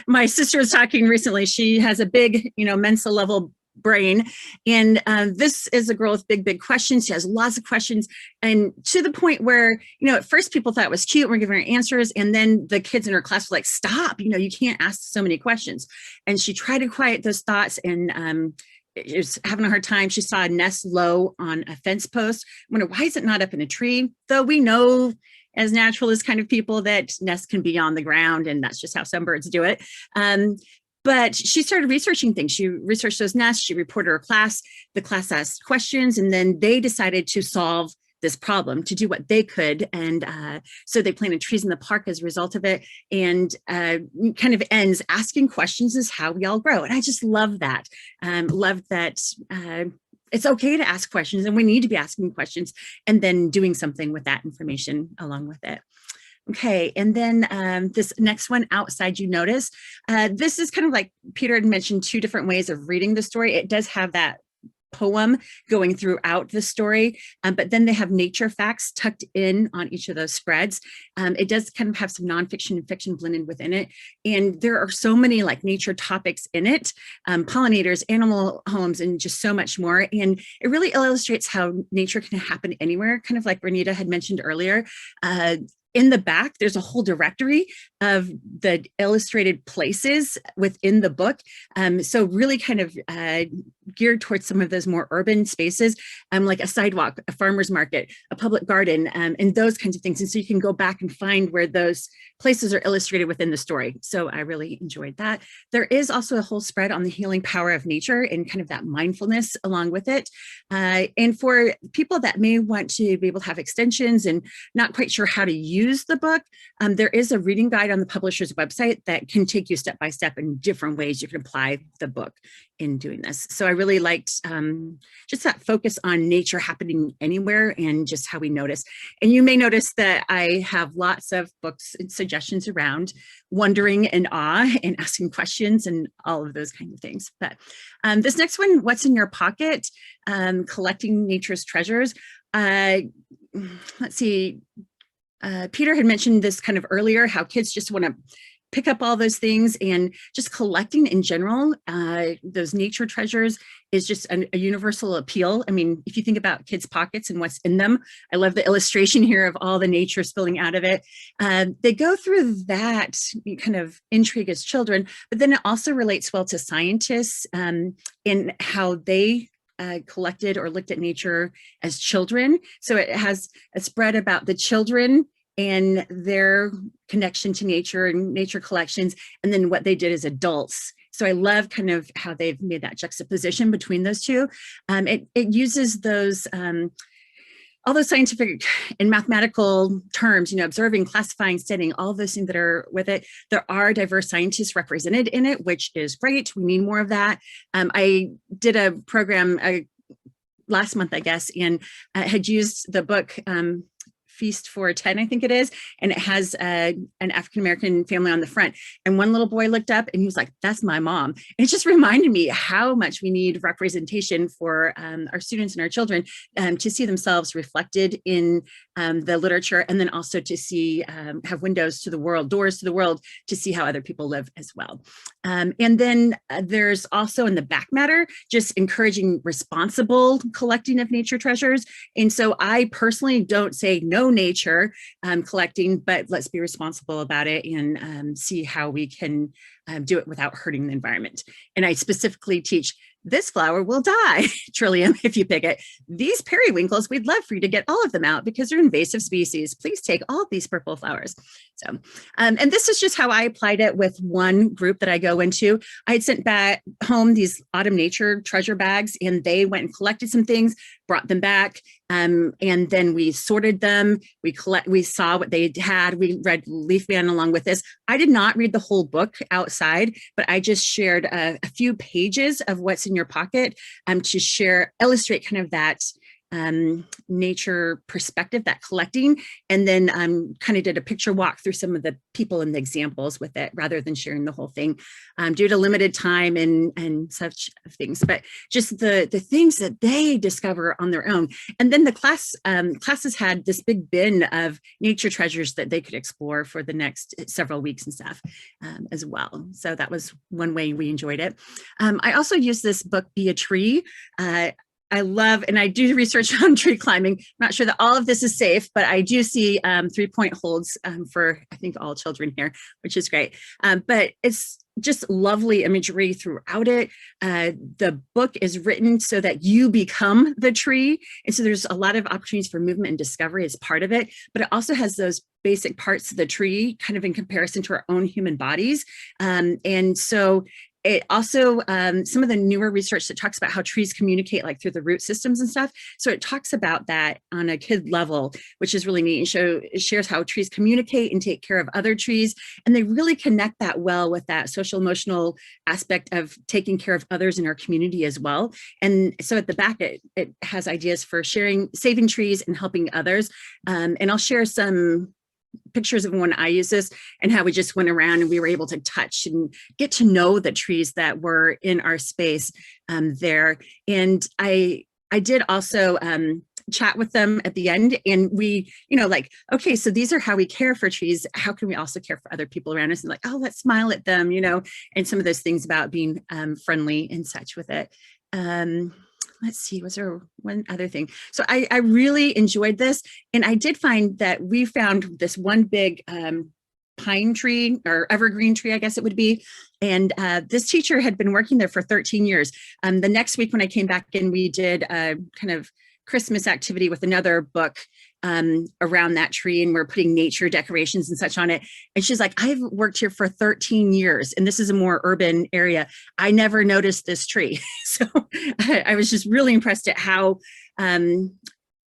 my sister was talking recently, she has a big, Mensa level brain. And this is a girl with big questions. She has lots of questions. And to the point where, at first people thought it was cute. We're giving her answers. And then the kids in her class were like, stop, you can't ask so many questions. And she tried to quiet those thoughts, and she was having a hard time. She saw a nest low on a fence post. I wonder, why is it not up in a tree? Though we know as naturalist kind of people that nests can be on the ground, and that's just how some birds do it. But she started researching things. She researched those nests. She reported her class. The class asked questions, and then they decided to solve this problem, to do what they could. And so they planted trees in the park as a result of it, and kind of ends asking questions is how we all grow. And I just love that. Love that it's okay to ask questions, and we need to be asking questions and then doing something with that information along with it. Okay, and then this next one, Outside You Notice. This is kind of like Peter had mentioned, 2 different ways of reading the story. It does have that poem going throughout the story, but then they have nature facts tucked in on each of those spreads. It does kind of have some nonfiction and fiction blended within it, and there are so many like nature topics in it, pollinators, animal homes, and just so much more. And it really illustrates how nature can happen anywhere, kind of like Renita had mentioned earlier. In the back, there's a whole directory of the illustrated places within the book. So really kind of geared towards some of those more urban spaces, like a sidewalk, a farmer's market, a public garden, and those kinds of things. And so you can go back and find where those places are illustrated within the story. So I really enjoyed that. There is also a whole spread on the healing power of nature and kind of that mindfulness along with it. And for people that may want to be able to have extensions and not quite sure how to use the book, there is a reading guide on the publisher's website that can take you step by step in different ways you can apply the book in doing this. So I really liked just that focus on nature happening anywhere and just how we notice. And you may notice that I have lots of books and suggestions around wondering and awe and asking questions and all of those kinds of things. But this next one, What's in Your Pocket? Collecting Nature's Treasures. Let's see, Peter had mentioned this kind of earlier, how kids just want to pick up all those things, and just collecting in general, those nature treasures is just a universal appeal. I mean, if you think about kids' pockets and what's in them, I love the illustration here of all the nature spilling out of it. They go through that kind of intrigue as children, but then it also relates well to scientists in how they collected or looked at nature as children. So it has a spread about the children and their connection to nature and nature collections, and then what they did as adults. So I love kind of how they've made that juxtaposition between those two. It uses those, all those scientific and mathematical terms, observing, classifying, studying, all of those things that are with it. There are diverse scientists represented in it, which is great. We need more of that. I did a program last month, I guess, and had used the book, Feast for 10, I think it is. And it has an African-American family on the front. And one little boy looked up and he was like, that's my mom. And it just reminded me how much we need representation for our students and our children to see themselves reflected in the literature, and then also to see, have windows to the world, doors to the world, to see how other people live as well. And then there's also in the back matter, just encouraging responsible collecting of nature treasures. And so I personally don't say no nature collecting, but let's be responsible about it and see how we can do it without hurting the environment. And I specifically teach, this flower will die, Trillium, if you pick it. These periwinkles, we'd love for you to get all of them out because they're invasive species. Please take all of these purple flowers. So, and this is just how I applied it with one group that I go into. I had sent back home these autumn nature treasure bags, and they went and collected some things, brought them back, and then we sorted them. We saw what they had. We read Leaf Man along with this. I did not read the whole book outside, but I just shared a few pages of what's in your pocket to illustrate kind of that nature perspective, that collecting, and then kind of did a picture walk through some of the people and the examples with it rather than sharing the whole thing due to limited time and such things, but just the things that they discover on their own. And then the classes had this big bin of nature treasures that they could explore for the next several weeks and stuff as well. So that was one way we enjoyed it. I also used this book, Be a Tree. I love, and I do research on tree climbing. I'm not sure that all of this is safe, but I do see 3-point holds for, I think, all children here, which is great. But it's just lovely imagery throughout it. The book is written so that you become the tree. And so there's a lot of opportunities for movement and discovery as part of it, but it also has those basic parts of the tree kind of in comparison to our own human bodies. And so it also, some of the newer research that talks about how trees communicate like through the root systems and stuff. So it talks about that on a kid level, which is really neat. And it shares how trees communicate and take care of other trees. And they really connect that well with that social emotional aspect of taking care of others in our community as well. And so at the back, it has ideas for saving trees and helping others. And I'll share some pictures of when I use this and how we just went around and we were able to touch and get to know the trees that were in our space there. And I did also chat with them at the end, and we, like, okay, so these are how we care for trees. How can we also care for other people around us? And like, oh, let's smile at them, and some of those things about being friendly and such with it. Let's see, was there one other thing? So I really enjoyed this. And I did find that we found this one big pine tree or evergreen tree, I guess it would be. And this teacher had been working there for 13 years. The next week when I came back in, we did a kind of Christmas activity with another book around that tree, and we're putting nature decorations and such on it. And she's like, I've worked here for 13 years and this is a more urban area. I never noticed this tree. So I was just really impressed at how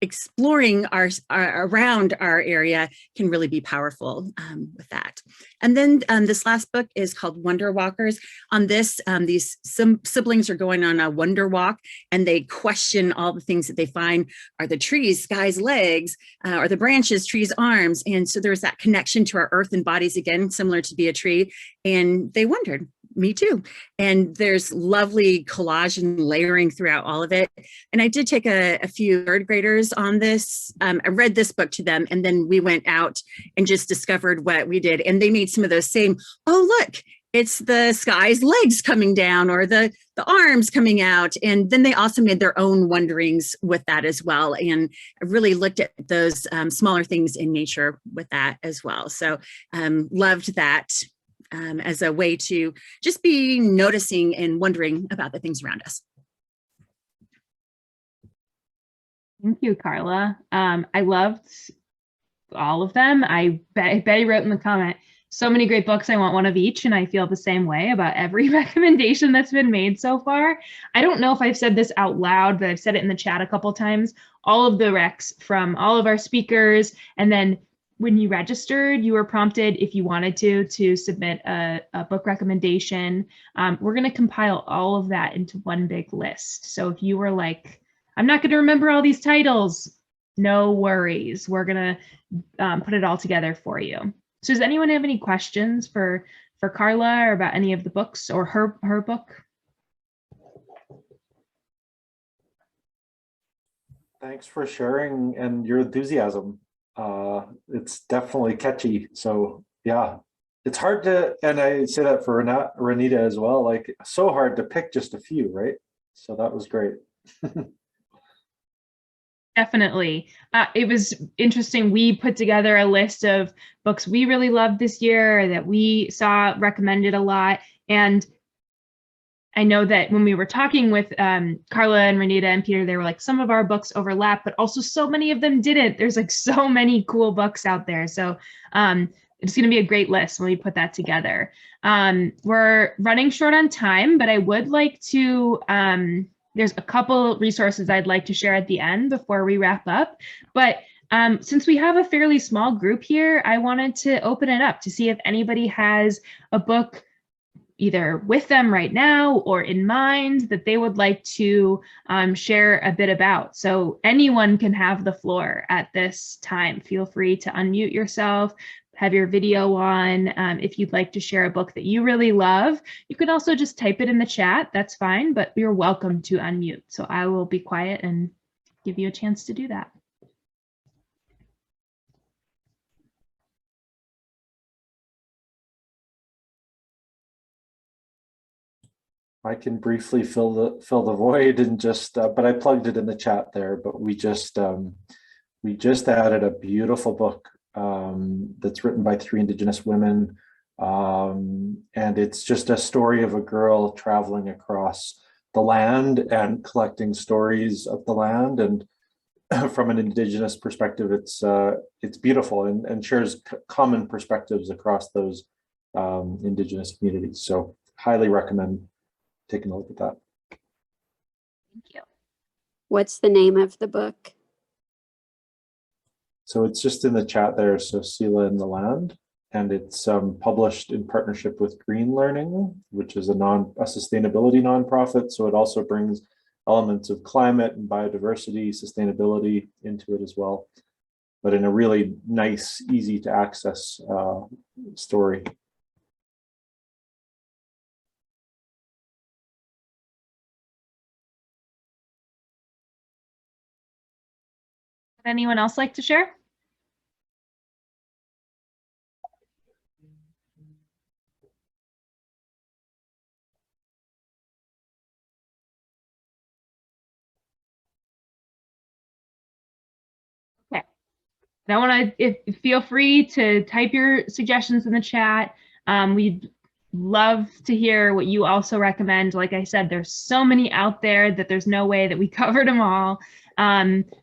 exploring our around our area can really be powerful with that. And then this last book is called Wonder Walkers. On this, these siblings are going on a wonder walk, and they question all the things that they find. Are the trees sky's legs? Are the branches trees' arms? And so there's that connection to our earth and bodies again, similar to be a tree. And they wondered, me too. And there's lovely collage and layering throughout all of it. And I did take a few third graders on this. I read this book to them, and then we went out and just discovered what we did. And they made some of those same, oh, look, it's the sky's legs coming down or the arms coming out. And then they also made their own wonderings with that as well. And I really looked at those smaller things in nature with that as well. So loved that. As a way to just be noticing and wondering about the things around us. Thank you, Carla. I loved all of them. Betty wrote in the comment, so many great books, I want one of each, and I feel the same way about every recommendation that's been made so far. I don't know if I've said this out loud, but I've said it in the chat a couple times. All of the recs from all of our speakers, and then when you registered, you were prompted, if you wanted to submit a book recommendation. We're going to compile all of that into one big list. So if you were like, I'm not going to remember all these titles, no worries. We're going to put it all together for you. So does anyone have any questions for Carla or about any of the books or her book? Thanks for sharing and your enthusiasm. It's definitely catchy. So yeah, it's hard to, and I say that for Renita as well, like so hard to pick just a few, right? So that was great. Definitely. It was interesting. We put together a list of books we really loved this year that we saw recommended a lot. And I know that when we were talking with Carla and Renita and Peter, they were like, some of our books overlap, but also so many of them didn't. There's like so many cool books out there. So it's going to be a great list when we put that together. We're running short on time, but I would like to, there's a couple resources I'd like to share at the end before we wrap up. But since we have a fairly small group here, I wanted to open it up to see if anybody has a book either with them right now or in mind that they would like to share a bit about. So anyone can have the floor at this time. Feel free to unmute yourself, have your video on. If you'd like to share a book that you really love, you can also just type it in the chat. That's fine, but you're welcome to unmute. So I will be quiet and give you a chance to do that. I can briefly fill the void and just, but I plugged it in the chat there. But we just added a beautiful book that's written by 3 Indigenous women, and it's just a story of a girl traveling across the land and collecting stories of the land. And from an Indigenous perspective, it's beautiful and shares common perspectives across those Indigenous communities. So highly recommend taking a look at that. Thank you. What's the name of the book? So it's just in the chat there. So Sila in the Land, and it's published in partnership with Green Learning, which is a sustainability nonprofit. So it also brings elements of climate and biodiversity, sustainability into it as well, but in a really nice, easy to access story. Would anyone else like to share? Okay. And I want to feel free to type your suggestions in the chat. We'd love to hear what you also recommend. Like I said, there's so many out there that there's no way that we covered them all.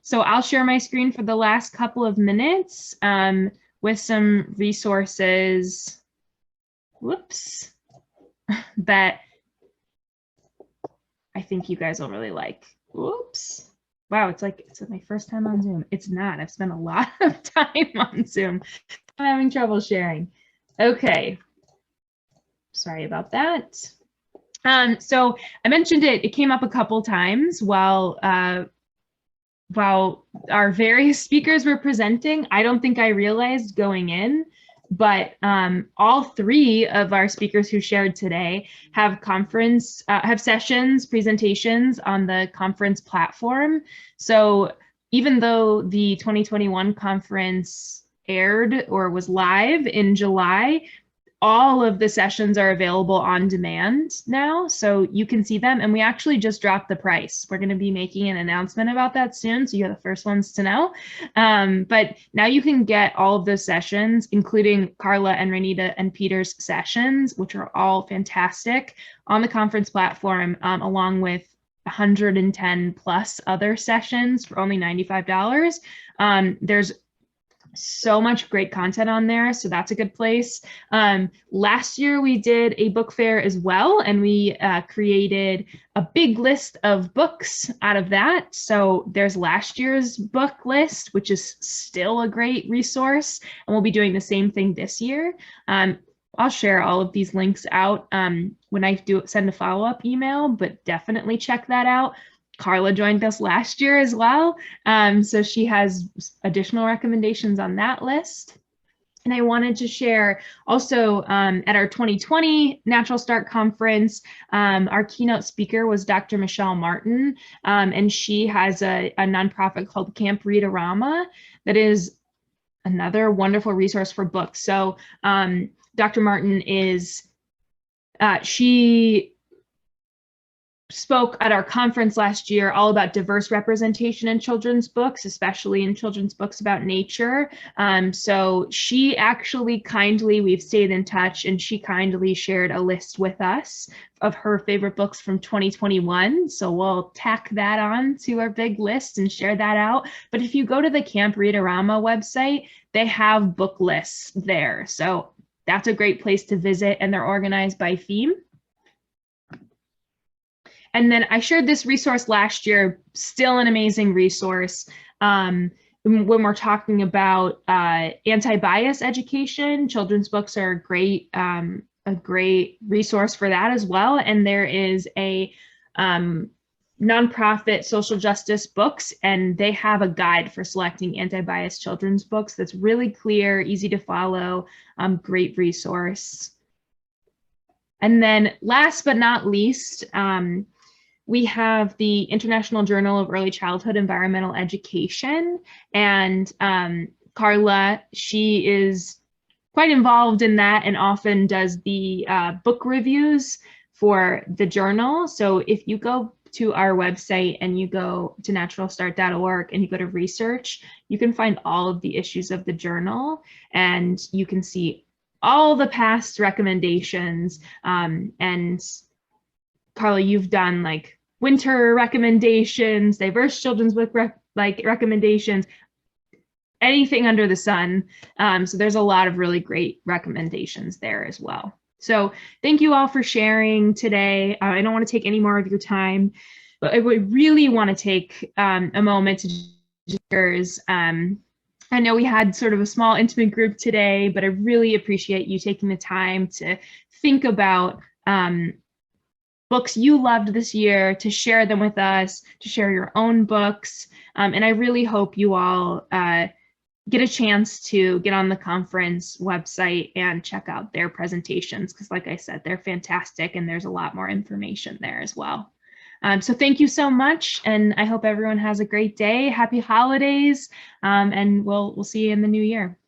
So I'll share my screen for the last couple of minutes with some resources. Whoops. That I think you guys will really like. Whoops. Wow, it's my first time on Zoom. It's not. I've spent a lot of time on Zoom. I'm having trouble sharing. Okay. Sorry about that. So I mentioned it came up a couple times while our various speakers were presenting. I don't think I realized going in, but all three of our speakers who shared today have sessions, presentations on the conference platform. So even though the 2021 conference aired or was live in July, all of the sessions are available on demand now, so you can see them. And we actually just dropped the price. We're going to be making an announcement about that soon, so you're the first ones to know. But now you can get all of those sessions, including Carla and Renita and Peter's sessions, which are all fantastic, on the conference platform, along with 110 plus other sessions for only $95. There's so much great content on there, so that's a good place. Last year we did a book fair as well, and we created a big list of books out of that. So there's last year's book list, which is still a great resource, and we'll be doing the same thing this year. I'll share all of these links out when I send a follow-up email, but definitely check that out. Carla joined us last year as well, so she has additional recommendations on that list. And I wanted to share also at our 2020 Natural Start Conference, our keynote speaker was Dr. Michelle Martin, and she has a nonprofit called Camp Read-A-Rama that is another wonderful resource for books. So Dr. Martin she spoke at our conference last year all about diverse representation in children's books, especially in children's books about nature. So she actually we've stayed in touch, and she kindly shared a list with us of her favorite books from 2021. So we'll tack that on to our big list and share that out. But if you go to the Camp Read-A-Rama website, they have book lists there. So that's a great place to visit, and they're organized by theme. And then I shared this resource last year, still an amazing resource. When we're talking about anti-bias education, children's books are a great resource for that as well. And there is a nonprofit social justice books, and they have a guide for selecting anti-bias children's books that's really clear, easy to follow, great resource. And then last but not least, we have the International Journal of Early Childhood Environmental Education, and Carla, she is quite involved in that and often does the book reviews for the journal. So if you go to our website and you go to naturalstart.org and you go to research, you can find all of the issues of the journal, and you can see all the past recommendations. And Carla, you've done like winter recommendations, diverse children's book recommendations, anything under the sun. So there's a lot of really great recommendations there as well. So thank you all for sharing today. I don't want to take any more of your time, but I would really want to take a moment to I know we had sort of a small intimate group today, but I really appreciate you taking the time to think about books you loved this year, to share them with us, to share your own books. And I really hope you all get a chance to get on the conference website and check out their presentations, because like I said, they're fantastic and there's a lot more information there as well. So thank you so much, and I hope everyone has a great day. Happy holidays, and we'll see you in the new year.